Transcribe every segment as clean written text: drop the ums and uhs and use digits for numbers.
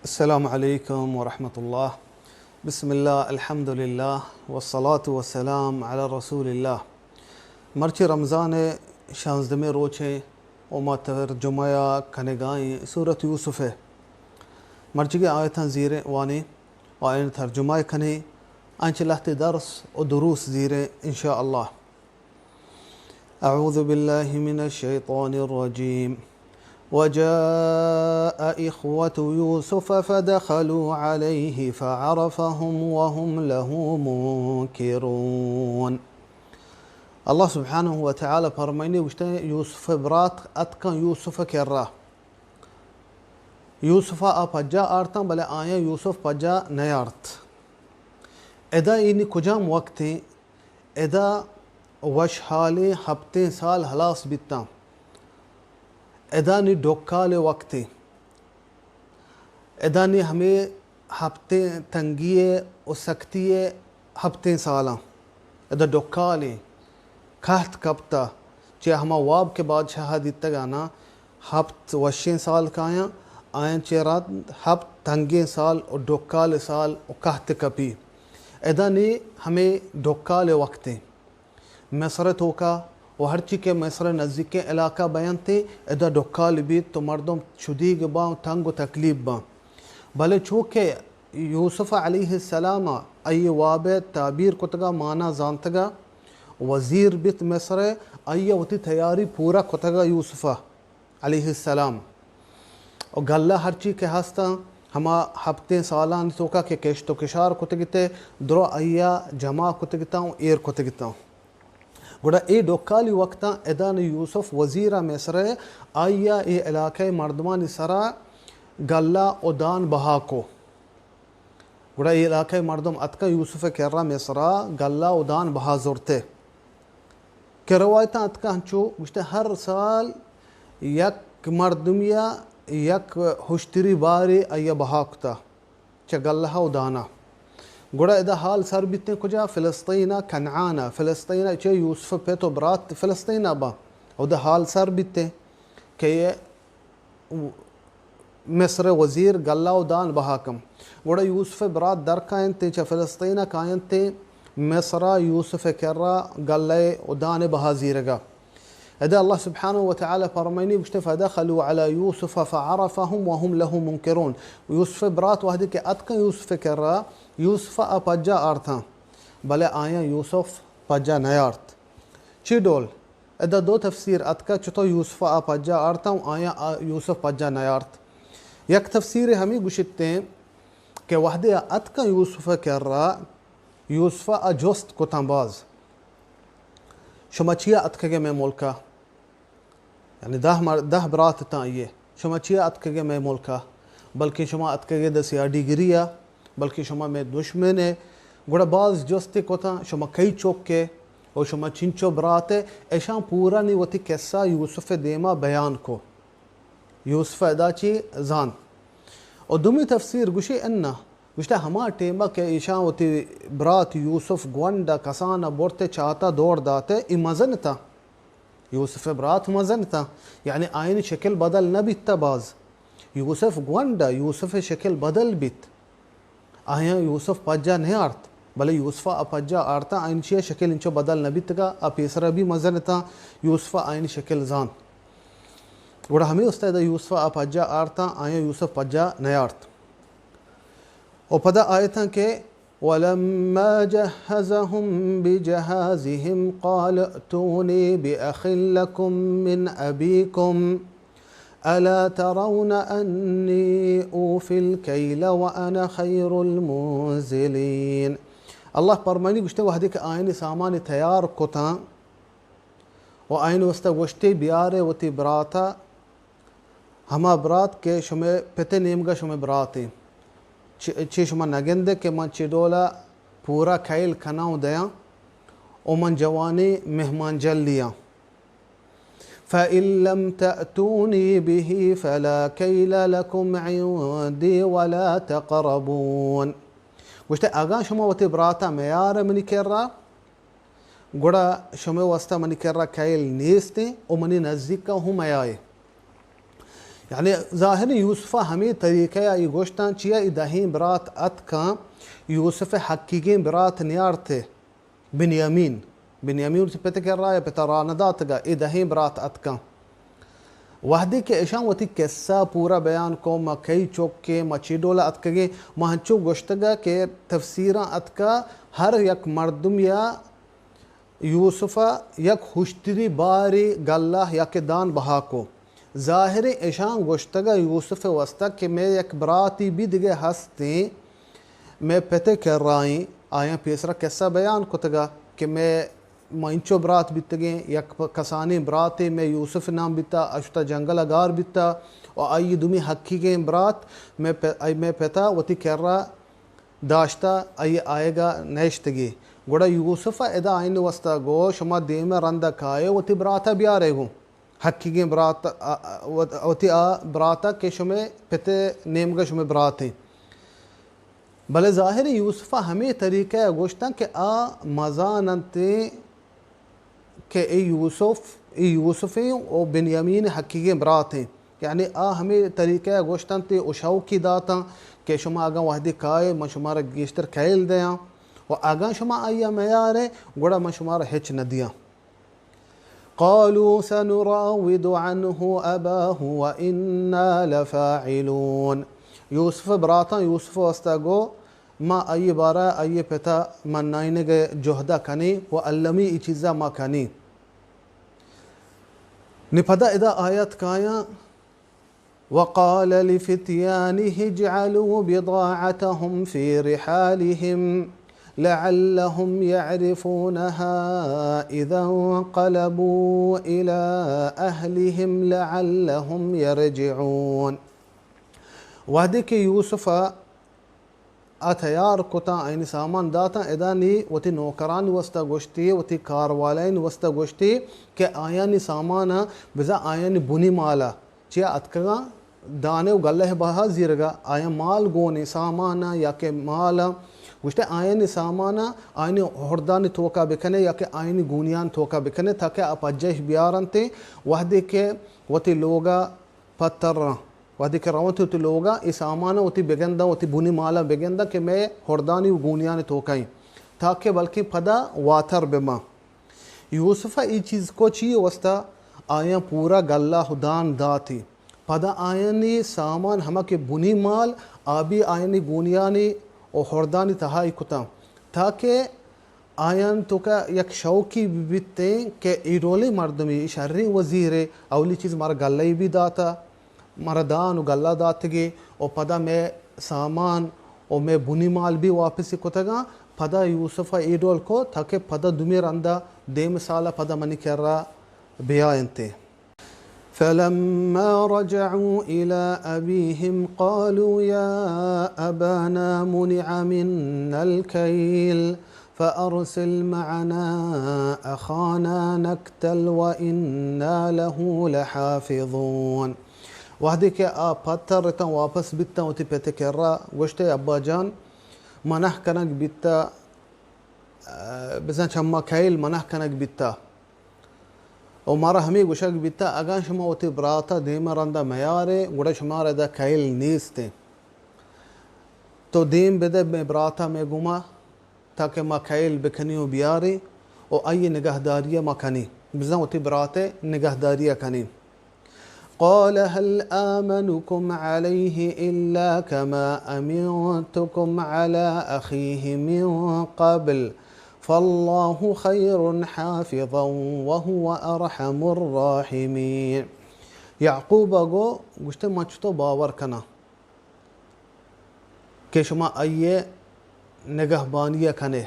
السلام عليكم ورحمة الله. بسم الله الحمد لله والصلاة والسلام على رسول الله. مرچی رمضان 16 روچه وما ترجمه کنگائی سورة يوسف مرچی کی آیتان زیره وانی و آیت ترجمه کنی انچ لحت درس و دروس زیره إن شاء الله. أعوذ بالله من الشيطان الرجيم. وجاء إخوة يوسف فدخلوا عليه فعرفهم وهم له منكرون. الله سبحانه وتعالى فرماني وشتى يوسف برات أتكن يوسف كرا يوسف أبجا أرتن بل آية يوسف بجا نيارت إذا إني كجام وقتي إذا وش حالي هبتين سال هلاس بيتام एदानी डोकाले वक्ति एदानी हमें हफ्ते तंगिए और सक्तिए हफ्ते साला एदा डोकाले कहत कबता चे हमा वाब के बाद शहादित गाना हफ्त वशें साल काया आयन चेरात हफ्त तंगे साल और डोकाले साल और कहत कपी एदानी हमें डोकाले वक्ति मसरत होका और हर चीज़ के मसर नज़दीक इलाका बयान थे इधर डोकाल भी तो मर्दों शुदीग बा तंग तकलीफ बा भले चूँकि यूसुफ अलैहिस्सलाम अय वाब ताबीर कुतगा माना जानतगा वज़ीर बित मसर अय वती तैयारी पूरा कुतगा यूसुफ अलैहिस्सलाम और गल्ला हर चीज़ के हस्ता हमा हफ्ते सालान तोका के केश तो किशार कुतगते द्रो अय्या जमा कुतगता हूँ एर कुतगता हूँ गुड़ा ए डोकाली वक्ता एदान यूसुफ वज़ीरा मिस्र आया ए इलाके मर्दमान सरा गल्ला उदान बहा को गुड़ा ए इलाके मर्दम अतका यूसुफ कर्रा मिस्रा गल्ला उदान बहा ज़ुरते के रवायत अतका हंचो गुश्ते हर साल यक मर्दमिया यक हुश्तरी बारी अया बहाकता च गल्ला उदाना गुड़ा इदा हाल सर बीतने कुजा फ़िलिस्तीना कनाना फ़िलिस्तीना चे यूसुफ पे तो बरात फ़िलिस्तीना बा उदा हाल सर बीते के ये मिस्र वज़ीर गल्ला उदान बहाकम गुड़ा यूसुफ बरात दर कायन ते चे फ़िलिस्तीना कायन ते मिस्रा यूसुफ कर्रा गल्ला उदान बहाज़ीरगा इदा अल्लाह सुब्हानहु व तआला फरमानी बुश्ते फदखलू अला यूसुफ फ़अरफ़हुम वहुम लहु मुनकिरून यूसुफ बरात वाहदी के अतका यूसुफ कर्रा यूसुफ अपजा आर्था भले आया यूसुफ पजा नयार्थ चिडोल इदा दो तफसीर अतका चतो यूसुफ अपजा आर्था आया यूसुफ पजा नयार्थ यक तफसीर हमें गुशिते के वहदे अतका यूसुफ कर्रा यूसुफ अजोस्त कुतंबाज शमचिया अतके में मुल्का यानी दह बरात ताइये शमचिया अतके में मुल्का बल्कि शुमा अतके दसिया डिग्रिया बल्कि शुमा में दुश्मन है गुड़ा बाज जोस्ते कोता शुमा कई चौक के और शुमा चिंचो बराते ऐशा पूरा नहीं होती कैसा यूसुफ देमा बयान को यूसुफ अदाची जान और दुमी तफसीर गुशी अन्ना गुश्ता हमा टेमा के ऐशा होती बरात यूसुफ ग्वंडा कसाना बोरते चाहता दौड़ दाते इमजन था यूसुफ बरात मजन था यानी आयन शक्ल बदल न बीतता बाज यूसुफ ग्वंडा यूसुफ शक्ल बदल बीत आया यूसुफ पज्जा नहीं आर्त भले यूसुफ अपज्जा आर्ता आइन शे शक्ल इंचो बदल नबी तका अपीसरा भी मजन था यूसुफ आइन शक्ल जान गुड़ा हमें उस्ताद यूसुफ अपज्जा आर्ता आया यूसुफ पज्जा नहीं आर्त और पदा आयता के वलम्मा जहज़हुम बिजहाज़िहिम क़ाल अतूनी बिअख़िन लकुम मिन अबीकुम अला तरौन अन्नी ऊफ़िल कैल व अना खैरुल मुंज़िलीन अल्लाह फरमानी गुश्ते वहदी के आयन सामान तैयार कोता व आयन वस्ता वश्ते बियारे वती बराता हमा बरात के शुमे पते नेमगा शुमे बराती चे शुमा नगंदे के मन चिडोला पूरा खैल खनाऊ दया ओ मन जवानी मेहमान जल लिया फ़इन लम तअतूनी बिही फ़ला कैल लकुम इंदी वला तक़रबून गुश्ते आगा शुमा वती बराता मेयार मनी कर्रा गुड़ा शुमे वस्ता मनी कर्रा कैल नीस्ते ओ मनी नज़दीक का हूँ मयाए यानी ज़ाहिर यूसुफ़ा हमें तरीक़ा ये गोश्तान चिया इदाहीन बरात अतका यूसुफ़ हकीकी बरात नियार थे बिन्यामीन बिन्यामीन से पता कर रहा है पता रानदात का इदाहीन बरात अतका वहदी के इशान वती किस्सा पूरा बयान को मकई चौक के मचीडोला अतके महचो गोश्तगा के तफसीरा अतका हर यक मर्दम या यूसुफ़ा यक हुश्तरी बारी गल्ला या के दान बहा को ज़ाहिर इशान गोश्तगा यूसुफ़ वस्ता के मैं एक बराती भी दिगे हंसते मैं पते कर रही आया पेसरा कैसा बयान कुतगा कि मैं मंचो बरात बितगे यक कसानी बराते में यूसुफ़ नाम बिता अशुता जंगल अगार बिता और आई दुमी हक्की के बरात मैं पता वती कर रहा दाश्ता आई आएगा नैश्तगी गोड़ा यूसुफ़ा एदा आइन वस्ता गो शुमा देम रंदा काये वती बराता भी आ रहेगो हक्की के बरात वती आ बराता के शुमे पते नेम का शुमे बराते भले ज़ाहिर यूसुफ़ा हमें तरीक़ा गोश्ता के आ मज़ानते के यूसुफ़ी और बिन्यामीन हकीकी बरात हैं यानी आ हमें तरीक़ा गोश्तन ते उशाव की दाता के शुमा आगा वाहदी काये मशुमार गेश्तर कैल दया और आगा शुमा आया मैार है गुड़ा मशुमार हेच नदियाँ क़ालू सनुराविदु अन्हु अबाहु व इन्ना लफ़ाइलून यूसुफ़ बराता यूसुफ़ वस्ता गो मा आइए बारा आइए पता मनाइने गए जोहदा कनी व अल्लमी ई चीज़ा मा कनी निपदा इदा आयत काया वक़ाल लिफ़ित्यानिहि इजअलू बिदाअतहुम फ़ी रिहालिहिम लअल्लहुम यअरिफ़ूनहा इज़ा इंक़लबू इला अहलिहिम लअल्लहुम यरजिऊन वादे के यूसुफ़ा अतयार कोता आइन सामान दाता एदानी वती नौकरान वस्ता गोश्ती वती कारवालाइन वस्ता गोश्ती के आयानी सामाना बिजा आयानी बुनी माला चिया अतकगा दाने गल्ले बहा जीरगा आया माल गोने सामाना या के माला गोश्ते आयानी सामाना आयनी हरदानी तोका बिकने या के आयनी गुनियान तोका बिकने ताकि आप अज्जश बियारनते वहदे के वती लोगा पत्तर वादी के रावत होती लोगा इस आमाना होती बेगंदा होती बुनी माला बेगंदा के मैं हरदानी गुनिया ने तोकाई ताकि बल्कि पदा वातर बेमा यूसुफ़ा ये चीज़ को चाहिए वस्ता आया पूरा गल्ला हुदान दाती पदा आयनी सामान हम के बुनी माल आबी आयनी गुनियानी और हरदानी तहाई कुता ताकि आयन तो का यक शौकी बिते के इरोली मर्दमी शर्री वजीरे अवली चीज़ मारा गल्ला भी दाता मरदान गल्ला दातगे और पदा में सामान और मैं बुनी माल भी वापस कोतगा पदा यूसुफ़ा ईडोल को ताकि पदा दुमेर अंदा देम साला पदा मनी कर रहा बियानते फलम्मा रजअू इला अबीहिम क़ालू या अबाना मुनिअ मिन्नल कैल फ़अरसिल मअना अख़ाना नक्तल व इन्ना लहू लहाफ़िज़ून वाहदी के आ पत्थर रहता वापस बिता होती पते कर रहा गोश्ते अब्बा जान मनह कनक बिता बिज़ा चम्मा कैल मनह कनक बिता और मारा हमें गोशक बिता अगा शुमा होती बराता देमा रंदा मयारे गुड़ा शुमार अदा कैल नीस्ते तो देम बेदे में बराता में गुमा ताकि मा कैल बिखनी बियारे और आई निगहदारिया मखनी बिज़ा होती बराते निगहदारिया कनी قال هل آمنكم عليه إلا كما أمنتكم على أخيه من قبل فالله خير حافظا وهو أرحم الراحمين याकूब अगो गुश्ते मचतो बावर कना के शुमा आइए निगहबानिया कने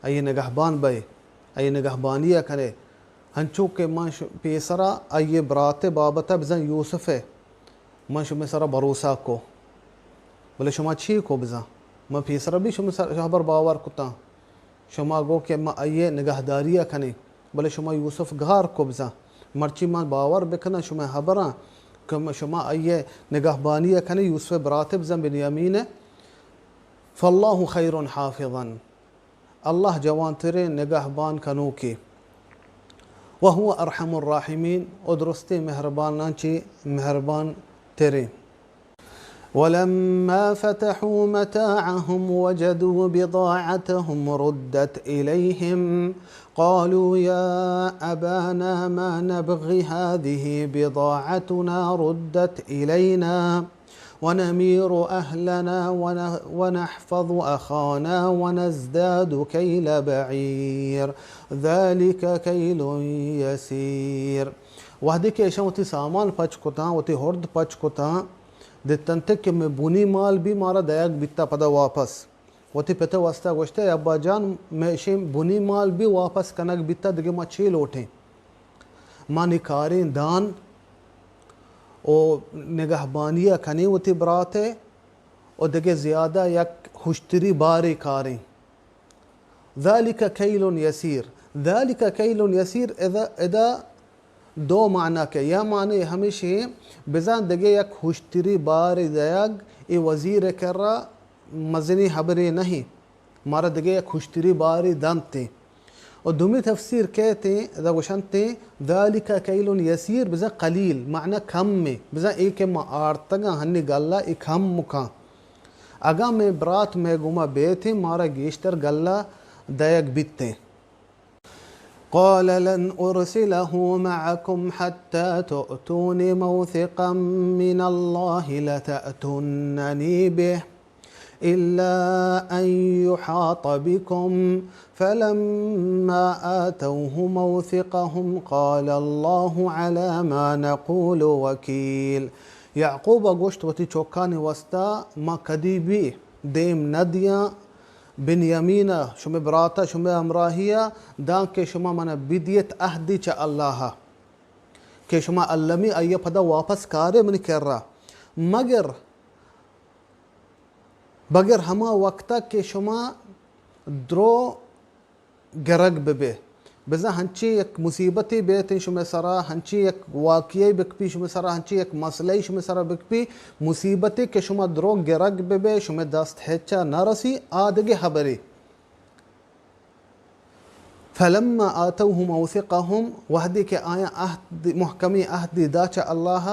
आइए निगहबान बे आइए निगहबानिया कने हंचू के मंश पेसरा आइए बराते बाबता बिज़ा यूसुफ़ है मंश में सरा भरोसा को बोले शुमा छी को बिज़ा मैं पेसरा भी शुमा शहबर बावर कुता शुमा गो के मैं आइए निगहदारिया कने बोले शुमा यूसुफ़ घार को बिज़ा मर्ची मां बावर बेखना शुमा हबरा कम शुमा आइए निगहबानिया कने यूसुफ़ बराते बिज़ा बिन्यामीन फल्लाहु खैरुन हाफिज़न अल्लाह जवान तेरे निगहबान कनो की وهو أرحم الراحمين ودرستي مهربان نانشي مهربان ترين. ولما فتحوا متاعهم وجدوا بضاعتهم ردت إليهم قالوا يا أبانا ما نبغي هذه بضاعتنا ردت إلينا ونمير أهلنا ونحفظ أخانا ونزداد كيل بعير ذلك كيل يسير. وهديك يشوتي سامان پچ کوتا وتي هرد پچ کوتا دتنتك में बुनी माल भी मारा दयाग बिता पदा वापस वती पता वास्ता गोश्ते अब्बा जान मैं शे बुनी माल भी वापस कनक बिता दगे मच्छी लोटे मानी कारें दान ओ निगहबानिया खनी वती बराते और दगे ज़्यादा यक हुश्तरी बारी कारें ذلك كيل يسير ذلك كيل يسير إذا दो माना के या माने हमेशा बेजान दगे यक हुश्तरी बार दयाग ए वजीर कर्रा मजनी हबरे नहीं मारा दगे यक हुश्तरी बार दानते और दुमी तफसीर कहते दा वशंते ذلك كيل يسير बेजा कलील माना कम में बेजा एक मा आर्तगा हन्नी गल्ला एक हम मुका अगा में बरात में गुमा बेथे मारा गेश्तर गल्ला दयाग बिते قال لن أرسله معكم حتى تؤتون موثقا من الله لتأتونني به إلا أن يحاط بكم فلما آتوه موثقهم قال الله على ما نقول وكيل. يعقوب قشت وتي چوكاني وستا ما كديبي ديم نديا بنيامينا شما براتا شما امراهية دان के شما मना बिदियत अहदी च अल्लाह के شما अल्लमी अय्या पदा वापस कारे मन कर रहा मगर बगर हमा वक्ता के شما द्रो गरग बबे बजा हंची एक मुसीबती बेतिन शुमे सरा हंची एक वाक़िये बकपी शुमे सरा हंची एक मसले शुमे सरा बकपी मुसीबती के शुमा द्रो गरग बबे शुमे दस्त हेचा नरसी आदगे हबरी फलम्मा आतौहु मौसिक़हुम वहदी के आया अहद मुहकमी अहदी दाचा अल्लाह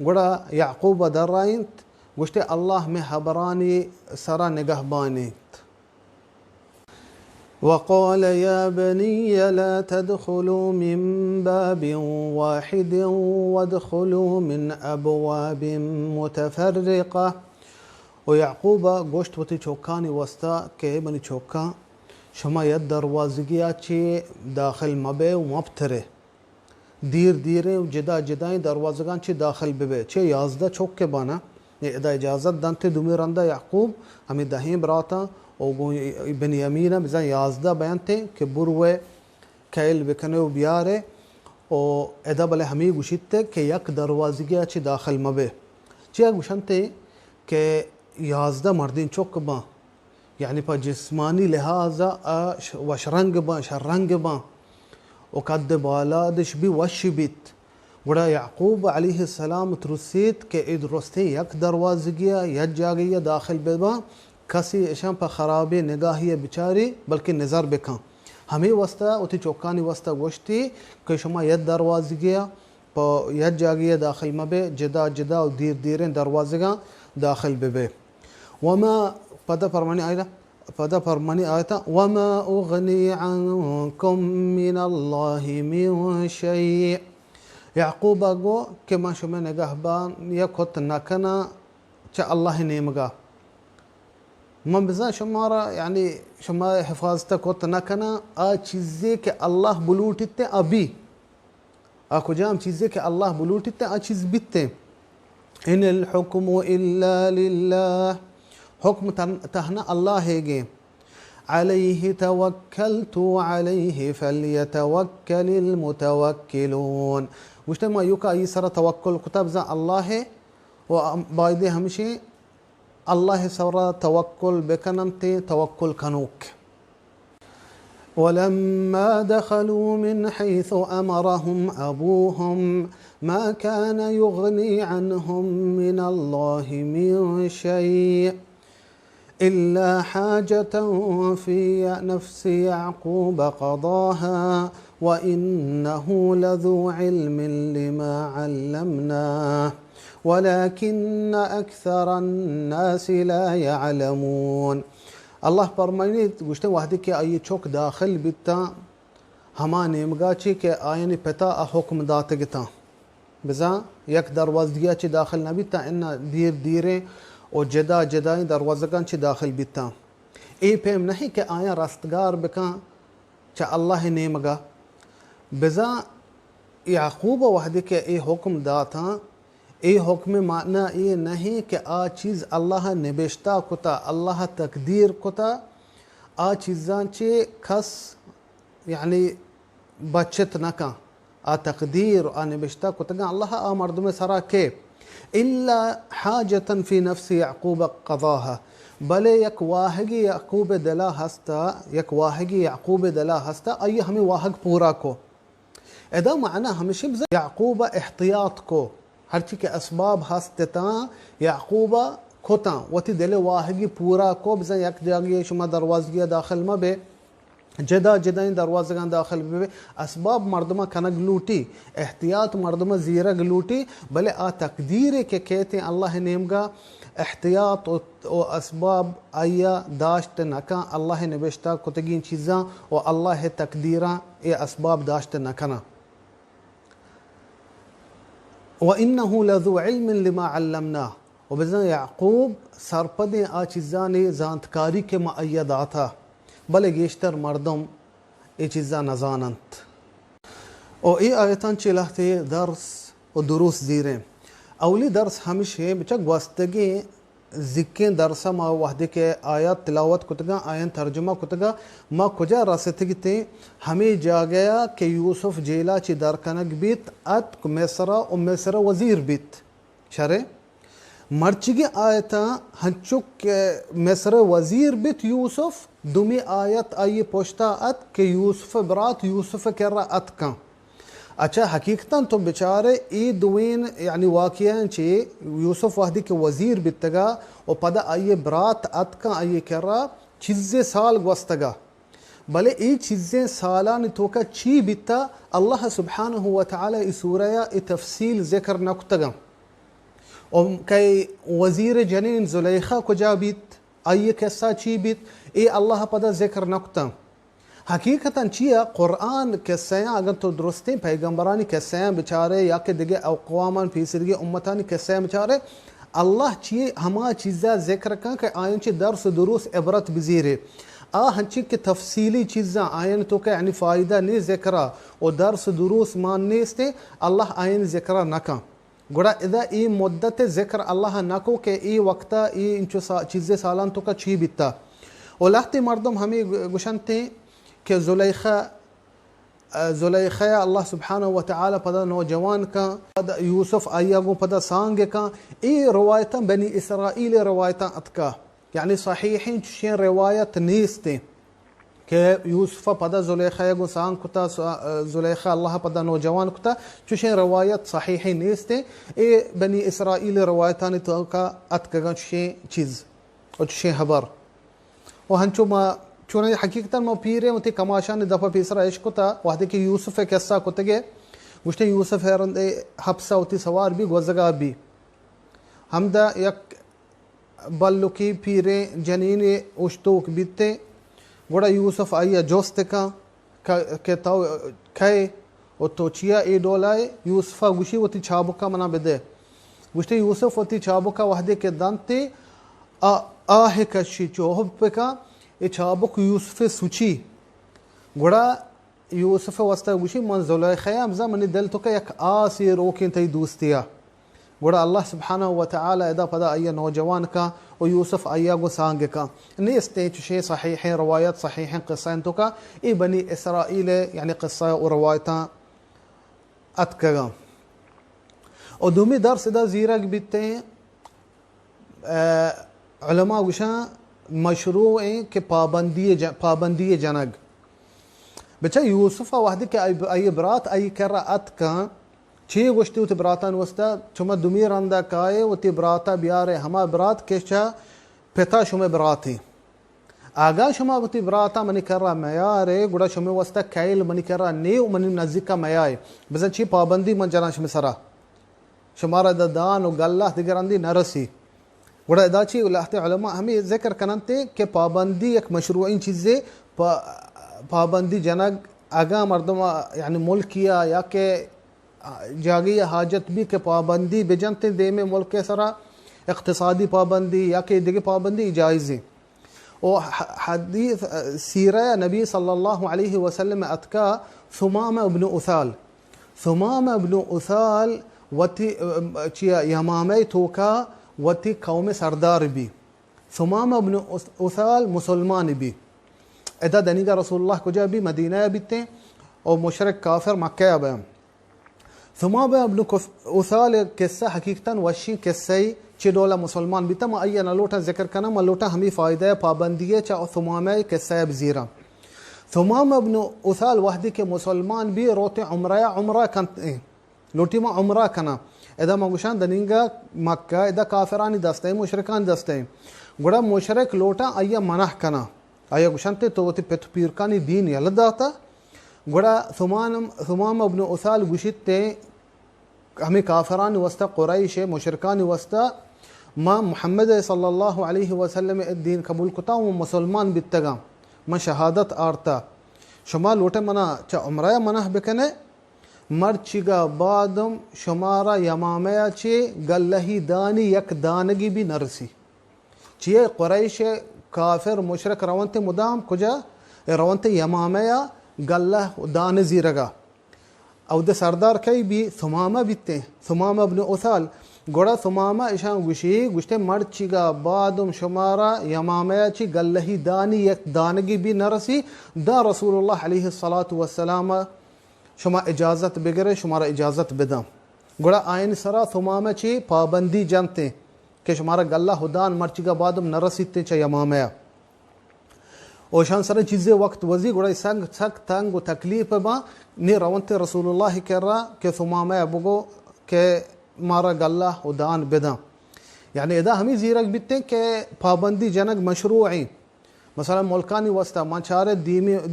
गुड़ा याक़ूब दर्राइंत गुश्ते अल्लाह में हबरानी सरा निगहबानी وقال يا بني لا تدخلوا من باب واحد وادخلوا من أبواب متفرقة. ويعقوب गोश्त वती चौकानी वस्ता के मनी चौका शमा यद दरवाज़गिया चे दाखिल मबे मबतरे दीर दीरे जदा जदाई दरवाज़गान चे दाखिल बबे चे याज़दा चौक के बाना ये इदा इजाज़त दंते दुमी रंदा याकूब हमें दहीम राता और बेनियामीना बिजा याज़दा बयानते के बुरवे कैल बेकने बियारे और इदा बले हमें गुशिते के यक दरवाज़गिया चे दाखिल मबे चे गुशंते के याज़दा मर्दिन चौक बा यानी पर जिस्मानी लिहाजा वशरंग बा शरंग बा वक़द बालादश भी वशबित वड़ा याकूब अलैहिस्सलाम तुरसीत के इदरस्ते यक दरवाज़गिया यक जागिया दाखिल बेबा कसी इशां पर ख़राबे निगाहिया बिचारी बल्कि नज़र बेका हमें वस्ता उती चौकानी वस्ता गोश्ती के शुमा यद दरवाज़गिया पर यद जागिया दाखिल मबे जदा जदा और दीर दीरें दरवाज़गा दाखिल बेबे वमा पदा फरमानी आयता वमा उगनी अन्कुम मिनल्लाहि मिन शै याकूब गो के मा शुमे निगहबान या खुद नकना च अल्लाह नेमगा मन बिजा शुमारा यानी शुमा हिफाजत खुद नकना आ चीज़ें के अल्लाह बुलूटिते अभी आ कुजाम चीज़ें के अल्लाह बुलूटिते आ चीज़ बिते इनिल हुक्मु इल्ला लिल्लाह हुक्म तहना अल्लाह हैगे अलैहि तवक्कलतु अलैहि फल्यतवक्कलिल मुतवक्किलून मुश्तमा युका ई सरा तवक्कुल कुताब जा अल्लाह है व बायदे हमेशा अल्लाह सरा तवक्कुल बेकनमते तवक्कुल कनूक ولما دخلوا من حيث أمرهم أبوهم ما كان يغني عنهم من الله من شيء إلا حاجة في نفس يعقوب قضاها वइन्नहु लज़ू इल्मिन लिमा अल्लमनाह वलाकिन्न अक्सरन्नासि ला यअलमून। अल्लाह फरमायनीत गुश्ते वहदी के आये चौक दाखिल बिता हमा नेमगाची के आयनी पता हुक्म दाते गिता बजा यक दरवाज़िया ची दाखिल न बिता इन्ना धीर धीरे और जदा जदाई दरवाज़गन ची दाखिल बिता ए पेम नहीं के आया रस्तगार बिका चा अल्लाह नेमगा बजा याकूब वहदी के ए हुक्म दाता ए हुक्म माना ये नहीं कि आ चीज़ अल्लाह निबेश्ता कुता अल्लाह तकदीर कुता आ चीज़ां चे खस यानी बचत नका आ तकदीर आ निबेश्ता कुता अल्लाह आ मर्दम सरा के इल्ला हाजतन फी नफ्सी याकूब क़ज़ाहा भले यक वाहगी याकूब दला हस्ता यक वाहगी याकूब दला हस्ता आइए हमें वाहग पूरा को एदा माना हमेशा याकूब एहतियात को हर चीज़ के असबाब हस्ता याकूबा खोता वती दिले वाहगी पूरा को बजा यक जागिए शुमा दरवाज़िया दाखिल मबे जदा जदाई दरवाज़ा दाखिल बे असबाब मर्दमा कनक लूटी एहतियात मर्दमा ज़ीरग लूटी भले आ तकदीर के कहते अल्लाह नेमगा एहतियात और असबाब आया दाश्त नका अल्लाह नबेश्ता कुतगीन चीज़ा और अल्लाह तकदीरा ये असबाब दाश्त नकना वइन्नहु लज़ू इल्मिन लिमा अल्लमनाह और बज़ा याकूब सरपदे आ चीज़ा ने जानकारी के मअय्यद आता भले गेश्तर मर्दम ये चीज़ा नजानत और ये आयतान चिलाते दर्स और दुरुस ज़ीरें अवली दर्स हमेशा बचक वास्तगे ज़िक्के दरसा मा वहदे के आयत तिलावत कुतगा आयन तर्जुमा कुतगा मा कुजा रसतगते हमें जा गया कि यूसुफ जेला ची दरकनक बीत अत मिस्रा और मिस्रा वज़ीर बीत शरे मर्चिगे आयता हंचुक के मिस्र वज़ीर बित यूसुफ दुमी आयत आई पोश्ता अत के यूसुफ बरात यूसुफ कर्रा अत का अच्छा हकीकतन तो बेचारे ई दुवीन यानी वाक़ियान चे यूसुफ वहदी के वज़ीर बितगा और पदा आई बरात अत का आई कर्रा चीज़े साल गवस्तगा भले ई चीज़े सालान तो का ची बिता अल्लाह सुब्हानहु व तआला इस सूरया ई तफसील ज़िक्र नकुतगा और कई वज़ीर जनीन ज़ुलैखा को जाबित आइए कैसा ची बीत ए अल्लाह पदा ज़िक्र नकुता हकीकतन चिया कुरान कैसा अगर तो दुरुस्ते पैगम्बरानी कैसा बेचारे या के दिगे अक़वामन फीसदी उम्मतानी कैसा बेचारे अल्लाह ची हमा चीज़ा ज़िक्र का के आयन ची दर्स दुरुस इबरत बिज़ीरे आ हंची के तफसीली चीज़ा आयन तो के यानी फ़ायदा नहीं ज़िक्रा और दर्स दुरुस मानने से अल्लाह आयन ज़िक्रा नका गुड़ा इदा ई मुद्दत ज़िक्र अल्लाह नको के ई वक्ता ई इंचो चीज़े सालान तो का छी बिता और लाते मर्दम हमें गुशनते के ज़ुलैखा अल्लाह सुब्हानहु व तआला पदा नौजवान का पदा यूसुफ आया गो पदा सांग का ई रवायत बनी इसराइल रवायत अतका यानी सहीहीन शें रवायत नीस्ते के यूसुफ पदा ज़ुलैखा गो सांग कुता ज़ुलैखा अल्लाह पदा नौजवान कुता चुशें रवायत सहीही नीस्ते ए बनी इसराइल रवायतानी तो का अतका शें चीज़ और शें हबर और हंचो मा चुने हकीकतन मा पीरे उते कमाशान दफा पीसरा इश्क कुता वादे के यूसुफ कैसा कुतगे मुश्ते यूसुफ हैरंदे हफ्सा उती सवार भी गोजगा भी हमदा यक बल्लुकी पीरे जनीने उश्तोक बीते गोड़ा यूसुफ आइया जोस्त का के ताव खाए और तोचिया ए डोलाए यूसुफा गुशी वती छाबुका मना बेदे गुश्ते यूसुफ वती छाबुका वहदे के दांते आहे कशी चोहब पे का ए छाबुक यूसुफ सुची गोड़ा यूसुफ वस्ता गुशी मन ज़ुलैखा मनी दिल तो का यक आसी रोकें तई दोस्तिया गोड़ा अल्लाह सुब्हानहु व तआला इदा पदा आया नौजवान का और यूसुफ आया गो सांग का नेस्ते चुशे सहीह रवायत सहीह क़िस्सा तो का ए बनी इसराइल यानी क़िस्सा और रवायता अतका और दुमी दर्स इदा ज़ीरक बीते उलमा गुशा मशरू के पाबंदी जनग बच्चा यूसुफ वहद के आई बरात आई कर्रा अतका छे गोष्टी उत बरातान वस्ता चुमा दुमी रंदा काये उती बराता बियारे हमा बरात केशा पिता शुमे बराती آگاه شما وقتی براتا منی کرا میاره گودا شما واسطه کیل منی کرا نیو منی نزدیک میای بزن چی پابندی من جنا شما سرا شما را دان و گله دیگراندی نرسی گودا ادا چی ولحت علماء همی ذکر کننته که پابندی یک مشروعین چیزه پابندی جنگ آگاه مردم یعنی ملکیا یا که جاگی حاجت بھی کہ پابندی بجنتے دے میں ملک کے سرا اقتصادی پابندی یا کہ دیگه پابندی جائزی و حدیث سیرہ نبی صلی اللہ علیہ وسلم اتکا ثمامہ ابن اثال وتی چیا یمامی توکا وتی قوم سردار بھی ثمامہ ابن اثال مسلمان بھی ادا دنیگا رسول اللہ کو جا بھی مدینہ بیتے اور مشرک کافر مکہ بیم ثمامہ ابن اثال قصہ حقیقتاً وشی قصہ چی دولا مسلمان بیتا ما اینا لوٹا ذکر کنا ما لوٹا ہمی فائدہ پابندیه چا ثمامہ قصہ بزیرا ثمامہ ابن اثال وحدی کے مسلمان بھی روتے عمرہ کنت لوٹی ما عمرہ کنا ادا ما گوشان دنینگا مکہ ادا کافرانی دستے مشرکان دستے گوڑا مشرک لوٹا ایا منح کنا ایا گوشان تے تو پتو پیرکانی دین یلداتا گوڑا ثمامہ ابن اثال گوشت تے ہمیں کافران وسطہ قریش مشرکان وسطہ ما محمد صلی اللہ علیہ وسلم الدین قبول کتا و مسلمان بیتگا ما شہادت آرتا شما لوٹے منا چا عمرہ منح بکنے مرچگا بعدم شمارا یمامیا چے گلہی دانی یک دانگی بھی نرسی چیئے قریش کافر مشرک روانتے مدام کجا روانتے یمامیا گلہ دان زیرگا او د سردار کی بھی ثمامہ بیتے ثمامہ ابن اثال گوڑا ثمامہ اشان گوشی گوشتے مرچگا بعدم شمارا یمامیا چی گلہی دانی یک دانگی بھی نرسی دا رسول اللہ علیہ السلام شما اجازت بگرے شمارا اجازت بدم گوڑا آئین سرا ثمامہ چی پابندی جانتے کہ شمارا گلہ ہدان مرچگا بعدم نرسیتے چا یمامیا اوشان سر چیزیں وقت وزی گوڑا سنگ سخت تنگ و تکلیف با نی روانت رسول اللہ کرا کہ ثمامہ بگو کہ مارا گلہ و دان بدم یعنی ادا ہمیں زیرک بیتے کہ پابندی جنگ مشروعی مثلا ملکانی وسطہ منچارے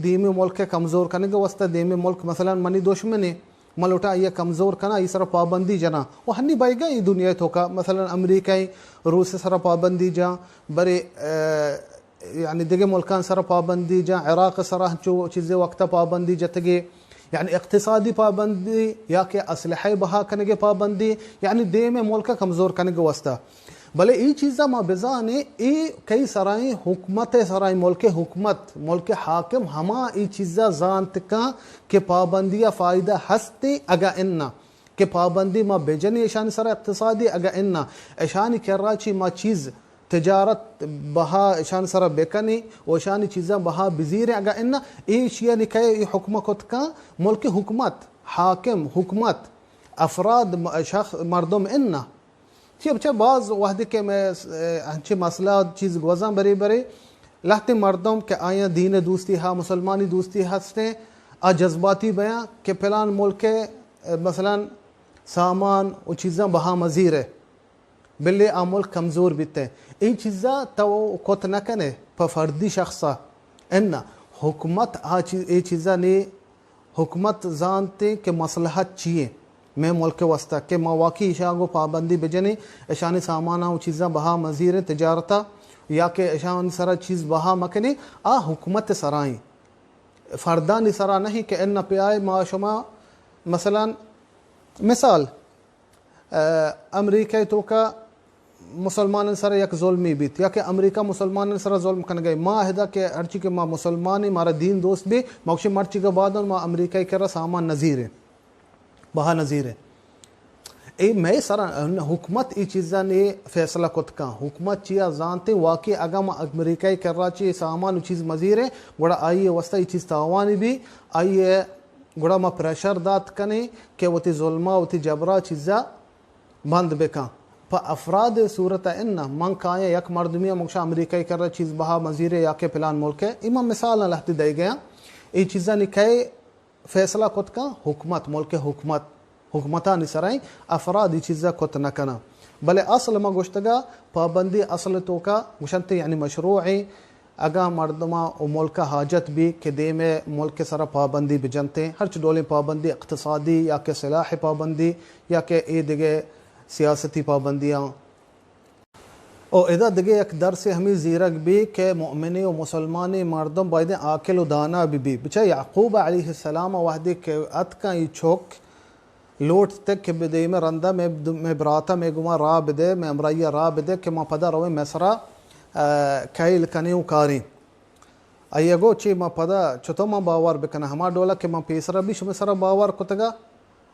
دیمی ملک کمزور کرنے کے وسطہ دیمی ملک مثلا منی دشمنی ملوٹا یہ کمزور کنا یہ سر پابندی جنا وہ ہنی بائی گا یہ دنیا تو کا مثلا امریکای روس سر پابندی جا بری یعنی دیگه ملکان سر پابندی جا عراق سر چو چیزیں وقتا پابندی جتگی یعنی اقتصادی پابندی یا کہ اسلحہ بہا کنگے پابندی یعنی دے میں ملکہ کمزور کنگے وسطہ بلے ای چیزا ما بزانے ای کئی سرائیں حکمت سرائیں ملک حکمت ملک حاکم ہما ای چیزا زانت کا کہ پابندی فائدہ ہستے اگا اننا کہ پابندی ما بجنی اشانی سر اقتصادی اگا اننا اشانی کراچی ما چیز تجارت بها اشان سر بکنی و اشانی چیزا بها بزیر اگا اننا ای شیئا نکای حکمت کا ملک حکمت حاکم حکمت افراد مردم اننا چه بعض وحدی که هنچه مسئله چیز گوزن بری لحظه مردم که آیا دین دوستی ها مسلمانی دوستی هسته جذباتی بیان که پلان ملک مثلا سامان و چیزاں بها مزیره بلی ملک کمزور بیتے این چیزا تو کت نکنه پا فردی شخصا ان حکومت ای چیزا نی حکومت زانتے کہ مصلحت چیئے میں ملک وسطہ کہ مواقع اشاگو پابندی بجنی اشانی سامانہ و چیزاں بہا مزیر تجارتا یا کہ اشان سرا چیز بہا مکنی حکومت سرائیں فردانی سرا نہیں کہ ان پہ آئے ما شما مثلا مثال امریکہ تو کا مسلمان سر یک ظلمی بیت یا کہ امریکہ مسلمان سر ظلم کن گئے ما ہدا کہ ہرچی کہ ما مسلمانی مارا دین دوست بھی موکش مرچی کا بعد ما امریکہ کرا سامان نظیر ہے بہا نظیر ہے ای میں سر حکومت ای چیزاں نے فیصلہ کت کا حکومت چیا زانتے واقعی اگا ما امریکہ کرا چی سامان چیز مزیر ہے گوڑا آئیے وسطہ ای چیز تاوانی بھی آئیے گوڑا ما پریشر دات کنے کہ وہ تی ظلمہ و تی جبرا چیزا بند بکا پا افراد صورت انہ من کایا یک مردمیہ مکشا امریکہ کر رہا چیز بہا مزیر یا کہ پلان ملک ہے امام مثال نہ لہتی دے گیا ای چیزا نکھے فیصلہ کت کا حکمت ملک حکمت حکمتہ نسرائیں افراد ای چیزا کت نکنا بلے اصل ما گوشتگا پابندی اصل تو کا گوشنتے یعنی مشروعی अगा मर्दमा और मुल्क हाजत भी कि दे में मुल्क सरा पाबंदी बिजनते हर चडोलें पाबंदी इक़्तिसादी या के सिलाह पाबंदी या के ए दिगे सियासती पाबंदियाँ और इधर दिगे एक दर से हमें ज़ीरक भी के मोमिनी और मुसलमानी मर्दम बायदे आकिल व दाना भी बचा याकूब अलैहिस्सलाम वाहदी के अत का ये छोक लोट तक के बिदे में रंदा में बराता में गुमा रा बिदे में अमराइया रा बिदे के माँ पदा रवे मैसरा कैल कने उकारी अयगो ची माँ पदा चुतो माँ बावर बिकना हमा डोला के माँ पेसरा भी शुमे सरा बावर कुतगा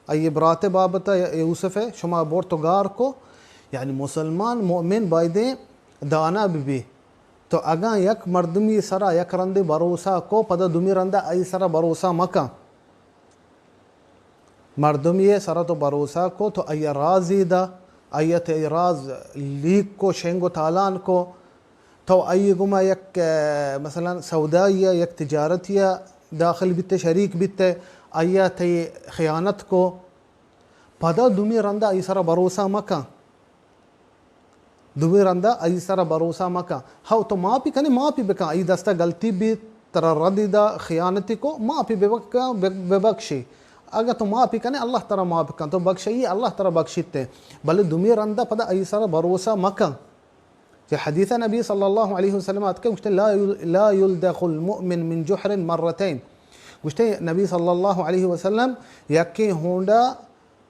अये बराते बाबता यूसुफ है शुमा बोर तो गार को यानी मुसलमान मोमिन बायदे दाना भी तो अगा यक मर्दमी सरा यक रंदे भरोसा को पदा दुमी रंदा आई सरा भरोसा मका मर्दमी सरा तो भरोसा को तो अय राजीदा अयत राज लीक को शेंगो तालान को तो अय गुमा यक मसलन सौदाइया यक तिजारतिया दाखिल बिते शरीक बिते अयत खयानत को पदा दुमी रंदा आई सरा भरोसा मका दुमी रंदा आई सरा भरोसा मका हाँ तो माफ़ी कने माफ़ी बेका आई दस्ता गलती भी तरा रदीदा खयानती को माफ़ी बेबका बेबख्शी अगर तो माफ़ी कने अल्लाह तरा माफ़ी का तो बख्शी अल्लाह तरा बख्शिते भले दुमी रंदा पदा आई सरा भरोसा मका ये हदीस नबी सल्लल्लाहु अलैहि वसल्लम आते गुश्ते ला युल्दखुल मुमिन मिन जुहरिन मर्रतैन गुश्ते नबी सल्लल्लाहु अलैहि वसल्लम यक्की होंडा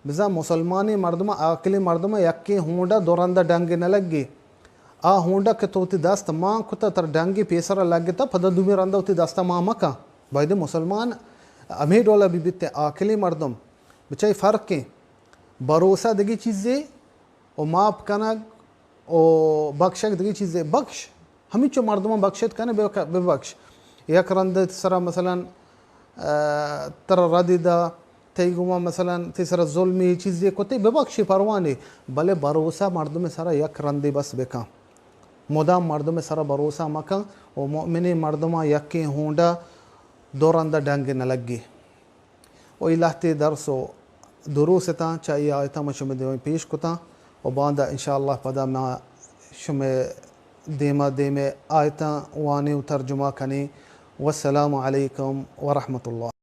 बिजा मुसलमानी मर्दमा आकली मर्दमा यक्की होंडा दोरंदा डंगे न लगी आ होंडा के तो दस्त माँ कुता तर डंगी पेसरा लगे था पदा दुमी रंदा उती दस्ता माँ मका बायदे मुसलमान अमी डोला भी बिते आकली मर्दम बचाई फ़र्क के भरोसा दगी चीज़ें और माप कनक और बख्शक दगी चीज़ें बख्श हमी चो मर्दमा बख्शत कने बेबख्श यक रंद सरा मसलन तर रदीदा तेगुमा मसलन तीसरा जुल्मी चीज़ें को ते बेबख्शी परवाने भले भरोसा मर्द में सारा यक रंदे बस बेका मुदाम मर्द में सारा भरोसा मका और मोमिनी मर्दमा यक्के होंडा दो रंदा डंगे न लगी और इलाहते दरसो दुरूसता चाहिए आयता मशुमे दे पेश कुता और बांदा इंशाअल्लाह पदा मा शुमे देमा देमे आयता वाने तर्जुमा कने वस्सलामु अलैकुम व रहमतुल्लाह।